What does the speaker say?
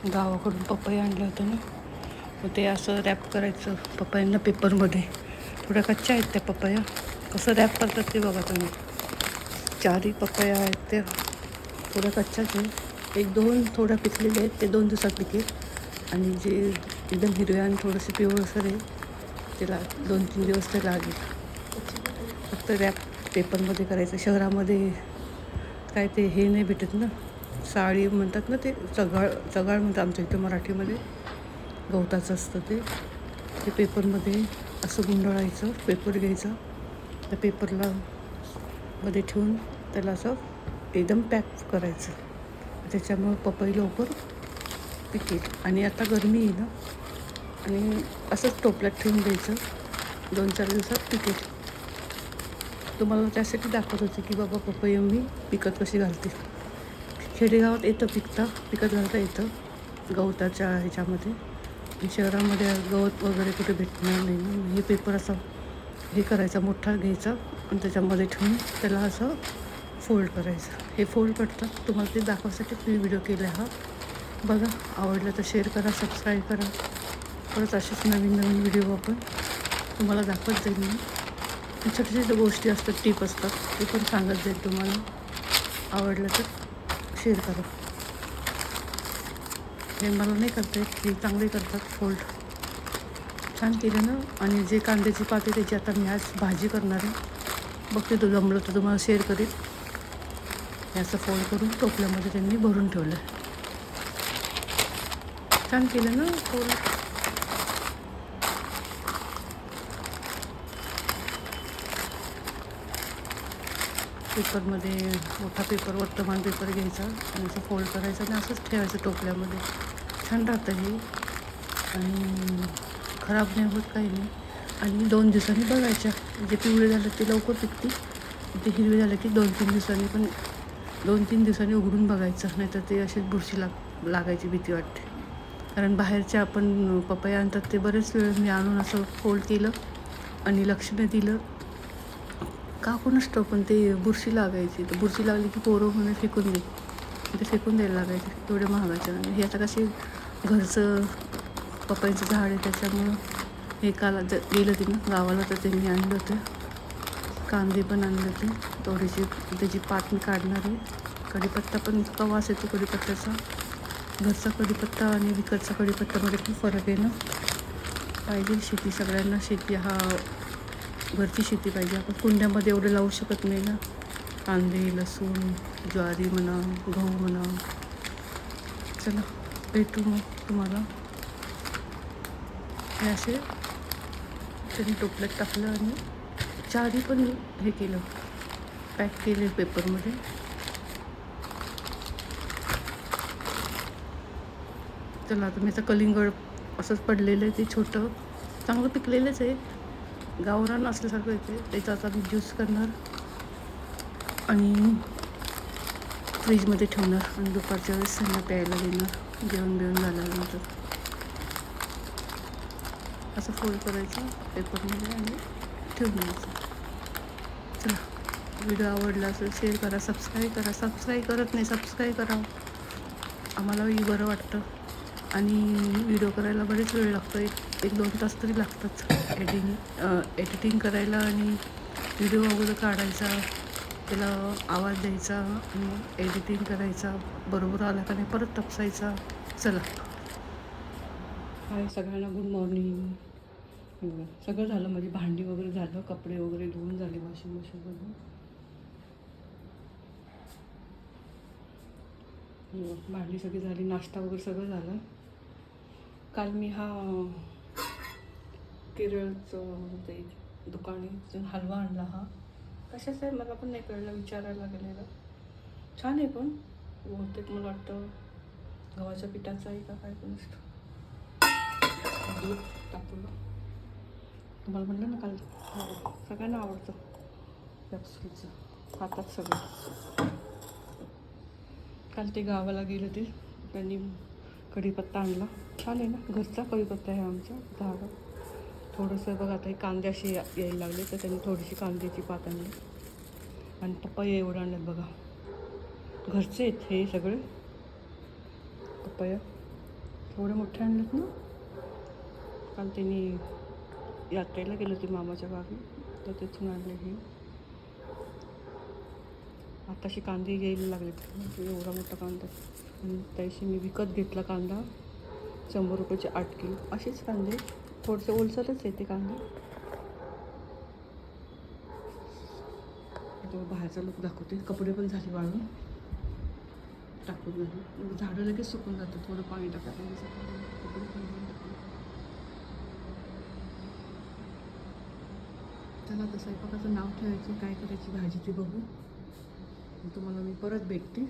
गावाकडून पपई आणलं होतं ना, मग ते असं रॅप करायचं पपयांना पेपरमध्ये. थोड्या कच्च्या आहेत त्या पपया. कसं रॅप करतात ते बघा तुम्ही. 4 पपया आहेत त्या थोड्या कच्च्याच आहे. 1-2 थोड्या पिकलेल्या आहेत, ते 2 दिवसात पिकेल. आणि जे एकदम हिरव्या आणि थोडेसे पिवळसर आहे त्याला 2-3 दिवस ते लागेल. फक्त रॅप पेपरमध्ये करायचं. शहरामध्ये काय ते हे नाही भेटत ना, साळी म्हणतात ना, ते चगाळ म्हणतात आमच्या इथं मराठीमध्ये. गवताचं असतं ते पेपरमध्ये असं गुंडाळायचं. पेपर घ्यायचा, त्या पेपरला मध्ये ठेवून त्याला असं एकदम पॅक करायचं. त्याच्यामुळं पपई लवकर पिकेल. आणि आता गरमी आहे ना, आणि असंच टोपल्यात ठेवून द्यायचं. 2-4 दिवसात पिकेल. तुम्हाला त्यासाठी दाखवत होते की बाबा पपई मी पिकत कशी घालते. खेडेगावात पिकत घालता येतं गवताच्या ह्याच्यामध्ये. शहरामध्ये गवत वगैरे कुठे भेटणार नाही ना. हे पेपर असं हे करायचा, मोठा घ्यायचा आणि त्याच्यामध्ये ठेवून त्याला असं फोल्ड करायचं. हे फोल्ड करतात, तुम्हाला ते दाखवायसाठी मी व्हिडिओ केला हा. बघा, आवडलं तर शेअर करा, सबस्क्राईब करा. परत असेच नवीन व्हिडिओ आपण तुम्हाला दाखवत जाईल मी. छोट्या छोट्या गोष्टी असतात, टिप असतात, ते पण सांगत जाईल तुम्हाला. आवडलं तर शेअर करा. हे मला नाही करता येत, हे चांगले करतात फोल्ड. छान केलं ना. आणि जे कांद्याची पात आहे त्याची आता मी आज भाजी करणार आहे. बघते तो जमलं तर तुम्हाला शेअर करेल. हे असं फोल्ड करून टोपल्यामध्ये त्यांनी भरून ठेवलं आहे. छान केलं ना फोल्ड. पेपरमध्ये मोठा पेपर, वर्तमान पेपर घ्यायचा आणि असं फोल्ड करायचं आणि असंच ठेवायचं टोपल्यामध्ये. छान राहतं हे आणि खराब नाही होत, काही नाही. आणि 2 दिवसांनी बघायच्या. जे पिवळे झालं ते लवकर पिकतील, ते हिरवे झाले की 2-3 दिवसांनी. पण 2-3 दिवसांनी उघडून बघायचं, नाहीतर ते अशीच बुरशी लागायची भीती वाटते. कारण बाहेरच्या आपण पपया आणतात ते बरेच वेळ मी आणून असं फोल्ड केलं आणि लक्ष नाही दिलं का कोणास ठाऊक, पण ते बुरशी लागायची. तर बुरशी लागली की पोरं म्हणे फेकून दे, ते फेकून द्यायला लागायचे एवढ्या महागाच्या. हे आता कसे घरचं पपईचं झाड आहे त्याच्यामुळं हे गेलं ते ना गावाला, तर त्यांनी आणलं होतं. कांदे पण आणले होते थोडीशी, त्याची पात मी काढणार आहे. कढीपत्ता पण इतका वास येतो कढीपत्त्याचा. घरचा कढीपत्ता आणि विकतचा कढीपत्त्यामध्ये खूप फरक आहे ना. पाहिजे शेती, सगळ्यांना शेती हा घरची शेती पाहिजे. आपण कुंड्यामध्ये एवढं लावू शकत नाही ना. कांदे, लसूण, ज्वारी म्हणा, गहू म्हणा. चला भेटू मग तुम्हाला. हे असे त्यांनी टोपल्यात टाकलं आणि 4 पण हे केलं, पॅक केले पेपरमध्ये. चला आता मी कलिंगड असंच पडलेलं आहे, ते छोटं चांगलं पिकलेलंच आहे. गावरान असल्यासारखं येते. त्याचा आता मी ज्यूस करणार आणि फ्रीजमध्ये ठेवणार आणि दुपारच्या वेळेस त्यांना प्यायला देणार जेवण बिवून झाल्यानंतर. असं फोल्ड करायचं पेपरमध्ये आणि ठेवून द्यायचं. चला, व्हिडिओ आवडला असेल शेअर करा, सबस्क्राईब करा. सबस्क्राईब करत नाही, सबस्क्राईब करा, आम्हालाही बरं वाटतं. आणि व्हिडिओ करायला बरेच वेळ लागतो, 1-2 तास तरी लागतात एडिटिंग करायला. आणि व्हिडिओ अगोदर काढायचा, त्याला आवाज द्यायचा, एडिटिंग करायचा, बरोबर आला का नाही परत तपसायचा. चला, हाय सगळ्यांना, गुड मॉर्निंग. सगळं झालं, माझी भांडी वगैरे झालं, कपडे वगैरे धुवून झाले वॉशिंग मशीनमधून. भांडी सगळी झाली, नाश्ता वगैरे सगळं झालं. काल मी हा केरळचं ते दुकानातून हलवा आणला. हा कशाचा आहे मला पण नाही कळलं, विचारायला गेलेलं. छान आहे पण बहुतेक मला वाटतं गव्हाच्या पिठाचा आहे का काय पण असतं. दूध टाकलं, तुम्हाला म्हणलं ना काल, सगळ्यांना आवडतं कॅप्सूलचं, खातात सगळं. काल ते गावाला गेलं ते त्यांनी कढीपत्ता आणला. छान आहे ना, घरचा कढीपत्ता आहे आमचा झाड. थोडंसं बघा आता हे कांदे असे यायला लागले, तर त्यांनी थोडीशी कांद्याची पात आणली. आणि पपया एवढं आणलं बघा, घरचे आहेत हे सगळे पपया. एवढे मोठे आणलेत ना. काल त्यांनी यात्रेला गेलं होती मामाच्या गावी, तर तिथून आणले हे. आताशी कांदे यायला लागलेत, म्हणजे एवढा मोठा कांदा. आणि त्याशी मी विकत घेतला कांदा 100 रुपयाचे 8 किलो. असेच कांदे थोडेसे ओलसरच येते कांदे. तो बाहेरचा लोक दाखवते. कपडे पण झाले वाळून, टाकून झाले. झाडं लगेच सुकून जातं, थोडं पाणी टाकायचं. कपडे पण धुवून टाकले. चला आता स्वयंपाकाचं नाव ठेवायचं, काय करायची भाजी ती बघू. तुम्हाला मी परत भेटते.